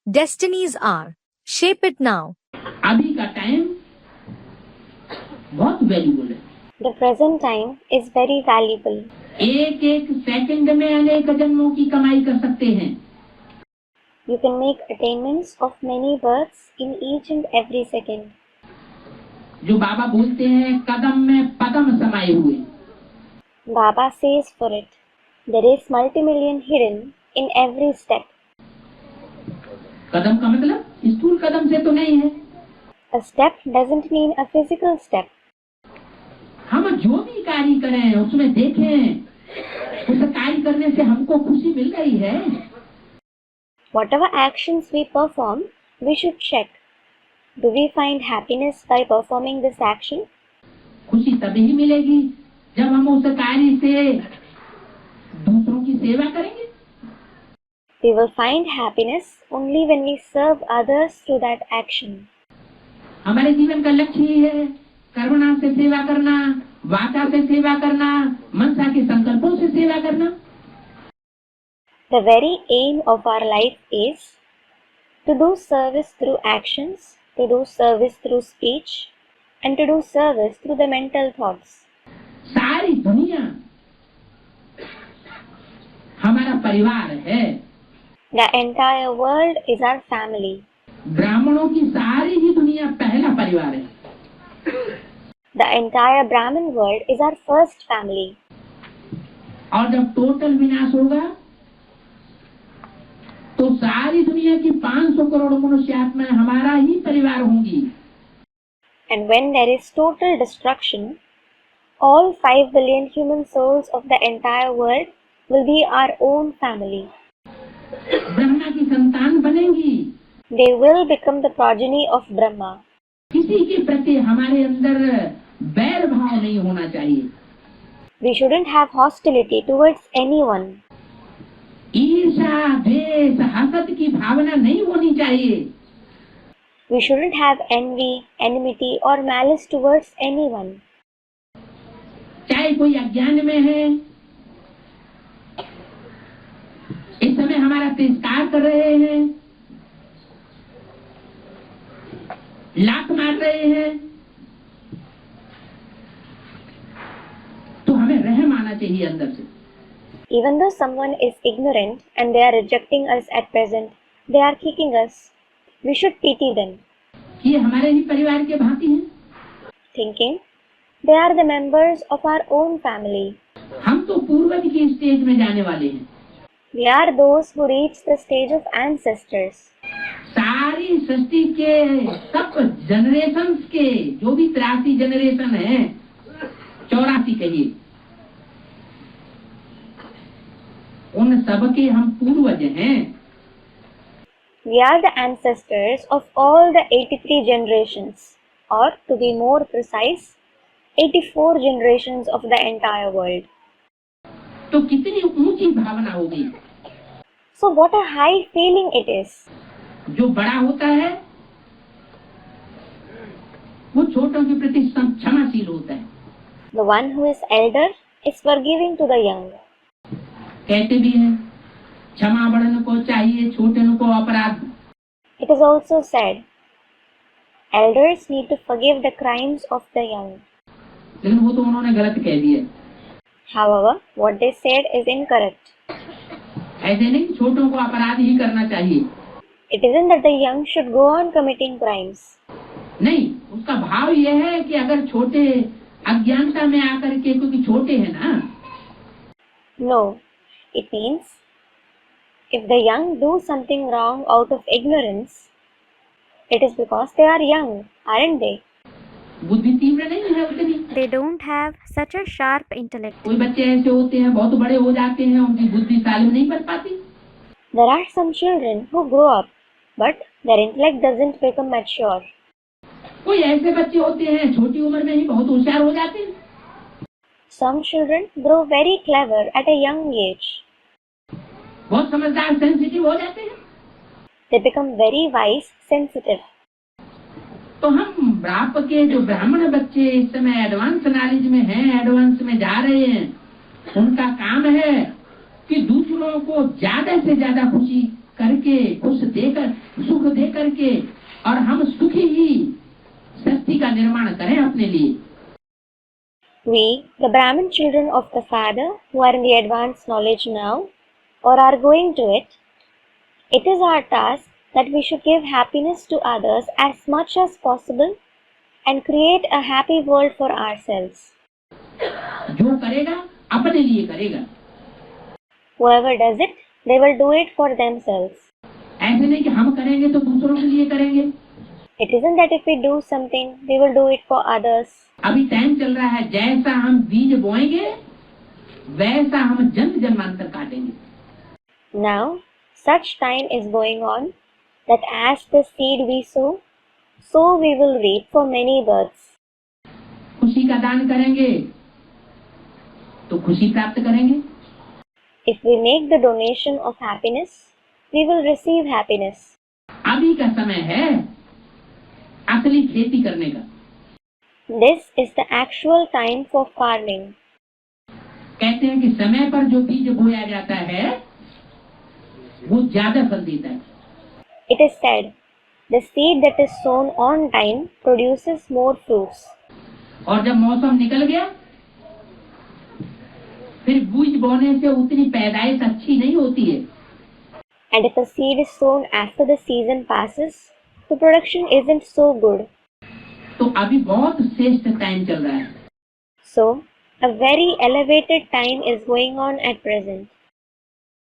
Destinies are. Shape it now. अभी का time बहुत वैल्यूबल है। The present time is very valuable. एक एक सेकंड में अनेक जन्मों की कमाई कर सकते हैं। You can make attainments of many births in each and every second. जो बाबा बोलते हैं कदम में पदम समाये हुए। Baba says for it, there is multi-million hidden in every step. कदम का मतलब स्थूल कदम से तो नहीं है। A step doesn't mean a physical step. हम जो भी कार्य करें उसमें देखें, उस कार्य करने से हमको खुशी मिल रही है। Whatever actions we perform, we should check. Do we find happiness by performing this action? खुशी तभी मिलेगी जब हम उस कार्य से दूसरों की सेवा करेंगे। We will find happiness only when we serve others through that action. हमारे जीवन का लक्ष्य ही है करुणा से सेवा करना, वाचा से सेवा करना, मनसा के संकल्पों से सेवा करना। The very aim of our life is to do service through actions, to do service through speech, and to do service through the mental thoughts. सारी दुनिया हमारा परिवार है। The entire world is our family. ब्राह्मणों की सारी ही दुनिया पहला परिवार है। The entire Brahmin world is our first family. और जब टोटल विनाश होगा तो सारी दुनिया की 500 करोड़ मनुष्य आत्माएं हमारा ही परिवार होंगी। And when there is total destruction, all 5 billion human souls of the entire world will be our own family. Brahma की संतान बनेंगी। They will become the progeny of Brahma. किसी के प्रति हमारे अंदर बैर भाव नहीं होना चाहिए। We shouldn't have hostility towards anyone. ईर्ष्या, द्वेष, हसद की भावना नहीं होनी चाहिए। We shouldn't have envy, enmity or malice towards anyone. चाहे कोई अज्ञान में है, इस समय हमारा तिरस्कार कर रहे हैं, लात मार रहे हैं, तो हमें रहम आना चाहिए अंदर से। Even though someone is ignorant and they are rejecting us at present, they are kicking us, we should pity them, ये हमारे ही परिवार के भांति हैं। thinking they are the members of our own family. हम तो पूर्वज की स्टेज में जाने वाले हैं। We are those who reach the stage of ancestors. सारी सृष्टि के सब जनरेशंस के जो भी 83 जनरेशन है, 84 कहिए, उन सबके हम पूर्वज हैं। We are the ancestors of all the 83 generations, or to be more precise, 84 generations of the entire world. तो कितनी ऊंची भावना होगी। So what a high feeling it is. जो बड़ा होता है वो छोटों के प्रति क्षमाशील होता है। The one who is elder is forgiving to the young. कहते भी हैं क्षमा बड़न को चाहिए, छोटन को अपराध। It is also said, elders need to forgive the crimes of the young. लेकिन वो तो उन्होंने गलत कह दिया। However, what they said is incorrect. ऐसे नहीं, छोटों को अपराध ही करना चाहिए। It isn't that the young should go on committing crimes. नहीं, उसका भाव यह है कि अगर छोटे अज्ञानता में आकर के, क्योंकि छोटे हैं ना। No, it means if the young do something wrong out of ignorance, it is because they are young, aren't they? बुद्धि तीव्र नहीं है उतनी। They don't have such a sharp intellect. कोई बच्चे ऐसे होते हैं बहुत बड़े हो जाते हैं, उनकी बुद्धि तालीम नहीं कर पाती। There are some children who grow up, but their intellect doesn't become mature. कोई ऐसे बच्चे होते हैं छोटी उम्र में ही बहुत होशियार हो जाते हैं। Some children grow very clever at a young age. बहुत समझदार, सेंसिटिव हो जाते हैं। They become very wise, sensitive. तो हम ब्राह्मण के जो ब्राह्मण बच्चे इस समय एडवांस नॉलेज में हैं, एडवांस में जा रहे हैं, उनका काम है कि दूसरों को ज्यादा से ज्यादा खुशी करके, खुश देकर करके और हम सुखी ही सृष्टि का निर्माण करें अपने लिए। We, the Brahmin children of the Father, who are in the advanced knowledge now, or are going to it is our task that we should give happiness to others as much as possible and create a happy world for ourselves. जो करेगा अपने लिए करेगा, Whoever does it, they will do it for themselves. ऐसे नहीं कि हम करेंगे तो दूसरों के लिए करेंगे। It isn't that if we do something, we will do it for others. अभी टाइम चल रहा है, जैसा हम बीज बोएंगे वैसा हम जन्म जन्मांतर काटेंगे। Now, such time is going on that as the seed we sow, so we will reap for many births. खुशी का दान करेंगे तो खुशी प्राप्त करेंगे। If we make the donation of happiness, we will receive happiness. अभी का समय है असली खेती करने का। This is the actual time for farming. कहते हैं कि समय पर जो बीज बोया जाता है वो ज्यादा फल देता है। It is said, the seed that is sown on time produces more fruits. और जब मौसम निकल गया फिर बीज बोने से उतनी पैदाइश अच्छी नहीं होती है। And if the seed is sown after the season passes, the production isn't so good. तो अभी बहुत श्रेष्ठ टाइम चल रहा है। So, a very elevated time is going on at present.